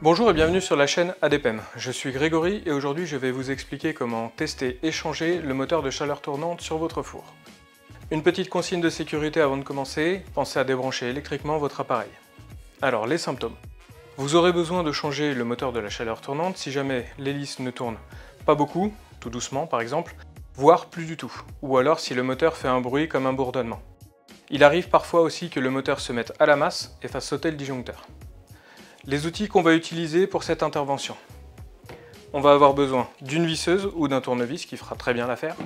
Bonjour et bienvenue sur la chaîne ADPM. Je suis Grégory et aujourd'hui je vais vous expliquer comment tester et changer le moteur de chaleur tournante sur votre four. Une petite consigne de sécurité avant de commencer, pensez à débrancher électriquement votre appareil. Alors les symptômes. Vous aurez besoin de changer le moteur de la chaleur tournante si jamais l'hélice ne tourne pas beaucoup, tout doucement par exemple, voire plus du tout, ou alors si le moteur fait un bruit comme un bourdonnement. Il arrive parfois aussi que le moteur se mette à la masse et fasse sauter le disjoncteur. Les outils qu'on va utiliser pour cette intervention. On va avoir besoin d'une visseuse ou d'un tournevis qui fera très bien l'affaire.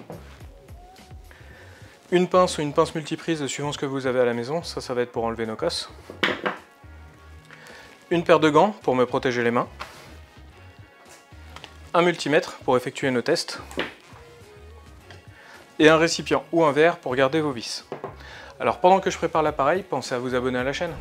Une pince ou une pince multiprise suivant ce que vous avez à la maison, ça va être pour enlever nos cosses. Une paire de gants pour me protéger les mains. Un multimètre pour effectuer nos tests. Et un récipient ou un verre pour garder vos vis. Alors pendant que je prépare l'appareil, pensez à vous abonner à la chaîne.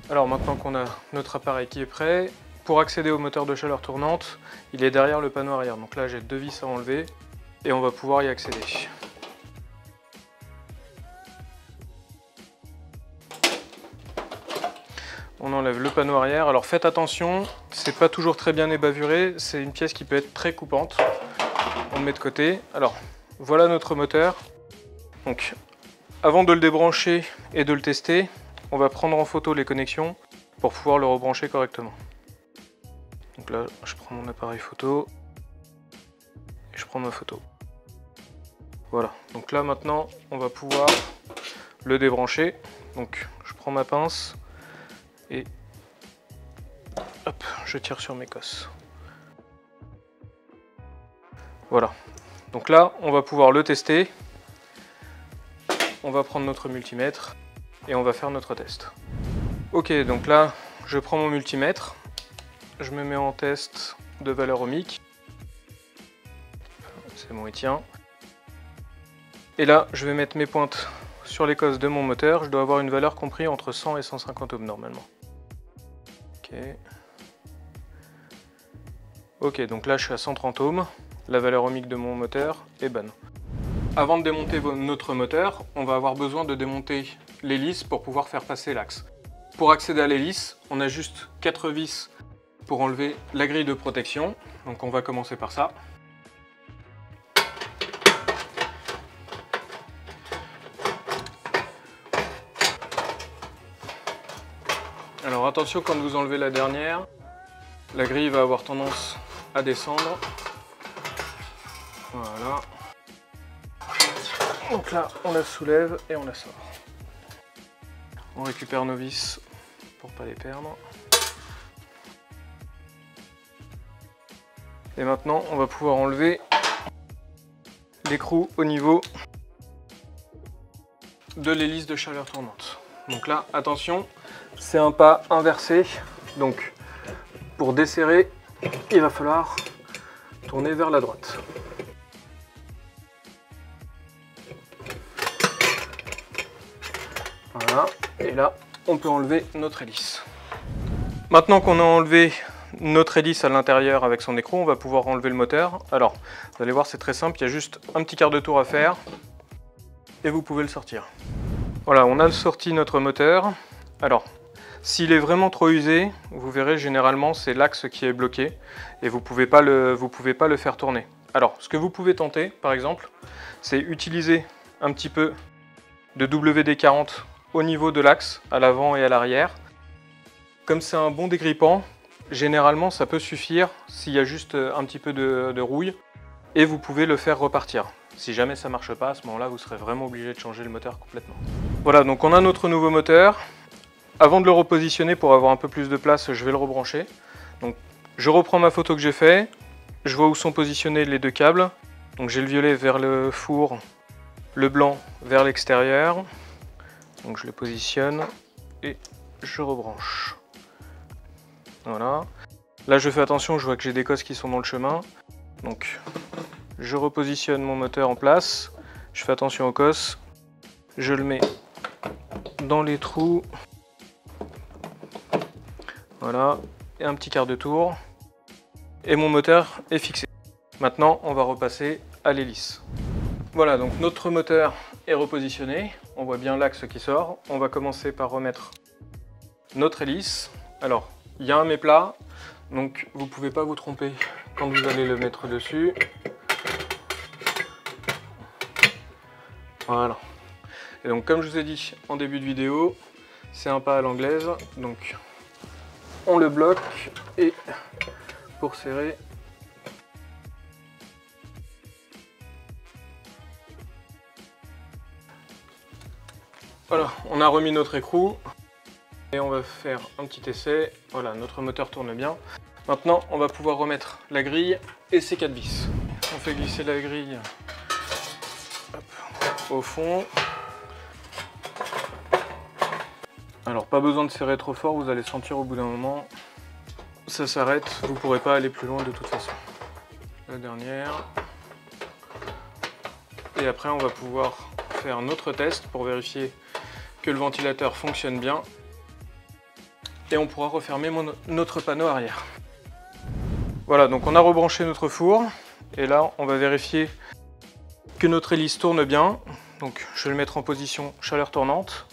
Alors maintenant qu'on a notre appareil qui est prêt, pour accéder au moteur de chaleur tournante, il est derrière le panneau arrière. Donc là j'ai deux vis à enlever et on va pouvoir y accéder. On enlève le panneau arrière. Alors faites attention, c'est pas toujours très bien ébavuré, c'est une pièce qui peut être très coupante. On le met de côté. Alors voilà notre moteur. Donc avant de le débrancher et de le tester, on va prendre en photo les connexions pour pouvoir le rebrancher correctement. Donc là, je prends mon appareil photo et je prends ma photo. Voilà, donc là maintenant, on va pouvoir le débrancher. Donc je prends ma pince et hop, je tire sur mes cosses. Voilà, donc là, on va pouvoir le tester. On va prendre notre multimètre et on va faire notre test. Ok, donc là, je prends mon multimètre, je me mets en test de valeur ohmique. C'est bon, il tient. Et là, je vais mettre mes pointes sur les cosses de mon moteur. Je dois avoir une valeur comprise entre 100 et 150 ohms normalement. Ok. Ok, donc là, je suis à 130 ohms. La valeur ohmique de mon moteur est bonne. Avant de démonter notre moteur, on va avoir besoin de démonter l'hélice pour pouvoir faire passer l'axe. Pour accéder à l'hélice, on a juste 4 vis pour enlever la grille de protection. Donc on va commencer par ça. Alors attention, quand vous enlevez la dernière, la grille va avoir tendance à descendre. Voilà. Donc là, on la soulève et on la sort. On récupère nos vis pour pas les perdre. Et maintenant, on va pouvoir enlever l'écrou au niveau de l'hélice de chaleur tournante. Donc là, attention, c'est un pas inversé. Donc, pour desserrer, il va falloir tourner vers la droite. Voilà, et là, on peut enlever notre hélice. Maintenant qu'on a enlevé notre hélice à l'intérieur avec son écrou, on va pouvoir enlever le moteur. Alors, vous allez voir, c'est très simple, il y a juste un petit quart de tour à faire et vous pouvez le sortir. Voilà, on a sorti notre moteur. Alors, s'il est vraiment trop usé, vous verrez, généralement, c'est l'axe qui est bloqué et vous pouvez pas le faire tourner. Alors, ce que vous pouvez tenter, par exemple, c'est utiliser un petit peu de WD-40 au niveau de l'axe, à l'avant et à l'arrière. Comme c'est un bon dégrippant, généralement ça peut suffire s'il y a juste un petit peu de rouille et vous pouvez le faire repartir. Si jamais ça marche pas, à ce moment-là, vous serez vraiment obligé de changer le moteur complètement. Voilà, donc on a notre nouveau moteur. Avant de le repositionner pour avoir un peu plus de place, je vais le rebrancher. Donc je reprends ma photo que j'ai fait, je vois où sont positionnés les deux câbles. Donc j'ai le violet vers le four, le blanc vers l'extérieur. Donc je le positionne et je rebranche. Voilà. Là je fais attention, je vois que j'ai des cosses qui sont dans le chemin. Donc je repositionne mon moteur en place. Je fais attention aux cosses. Je le mets dans les trous. Voilà. Et un petit quart de tour. Et mon moteur est fixé. Maintenant on va repasser à l'hélice. Voilà, donc notre moteur est repositionné. On voit bien l'axe qui sort. On va commencer par remettre notre hélice. Alors, il y a un méplat, donc vous ne pouvez pas vous tromper quand vous allez le mettre dessus. Voilà. Et donc comme je vous ai dit en début de vidéo, c'est un pas à l'anglaise. Donc on le bloque et pour serrer, voilà, on a remis notre écrou et on va faire un petit essai. Voilà, notre moteur tourne bien. Maintenant, on va pouvoir remettre la grille et ses 4 vis. On fait glisser la grille au fond. Alors pas besoin de serrer trop fort, vous allez sentir au bout d'un moment, ça s'arrête, vous ne pourrez pas aller plus loin de toute façon. La dernière. Et après on va pouvoir faire notre test pour vérifier que le ventilateur fonctionne bien. Et on pourra refermer notre panneau arrière. Voilà, donc on a rebranché notre four. Et là on va vérifier que notre hélice tourne bien. Donc je vais le mettre en position chaleur tournante.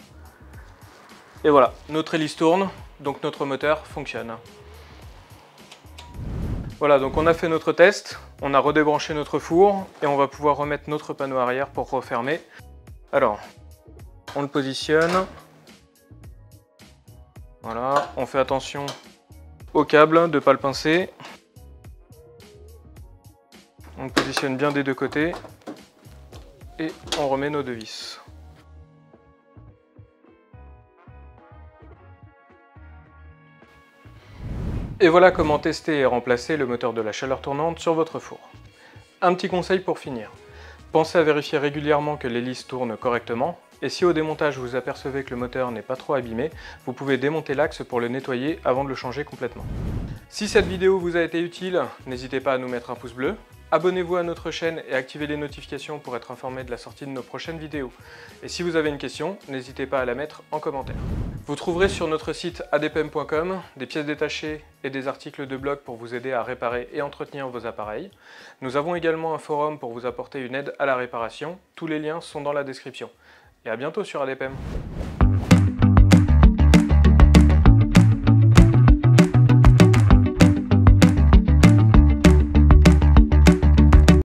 Et voilà, notre hélice tourne, donc notre moteur fonctionne. Voilà, donc on a fait notre test, on a redébranché notre four et on va pouvoir remettre notre panneau arrière pour refermer. Alors, on le positionne. Voilà, on fait attention au câble, de ne pas le pincer. On le positionne bien des deux côtés et on remet nos 2 vis. Et voilà comment tester et remplacer le moteur de la chaleur tournante sur votre four. Un petit conseil pour finir. Pensez à vérifier régulièrement que l'hélice tourne correctement, et si au démontage vous apercevez que le moteur n'est pas trop abîmé, vous pouvez démonter l'axe pour le nettoyer avant de le changer complètement. Si cette vidéo vous a été utile, n'hésitez pas à nous mettre un pouce bleu. Abonnez-vous à notre chaîne et activez les notifications pour être informé de la sortie de nos prochaines vidéos. Et si vous avez une question, n'hésitez pas à la mettre en commentaire. Vous trouverez sur notre site adepm.com des pièces détachées et des articles de blog pour vous aider à réparer et entretenir vos appareils. Nous avons également un forum pour vous apporter une aide à la réparation. Tous les liens sont dans la description. Et à bientôt sur ADPM.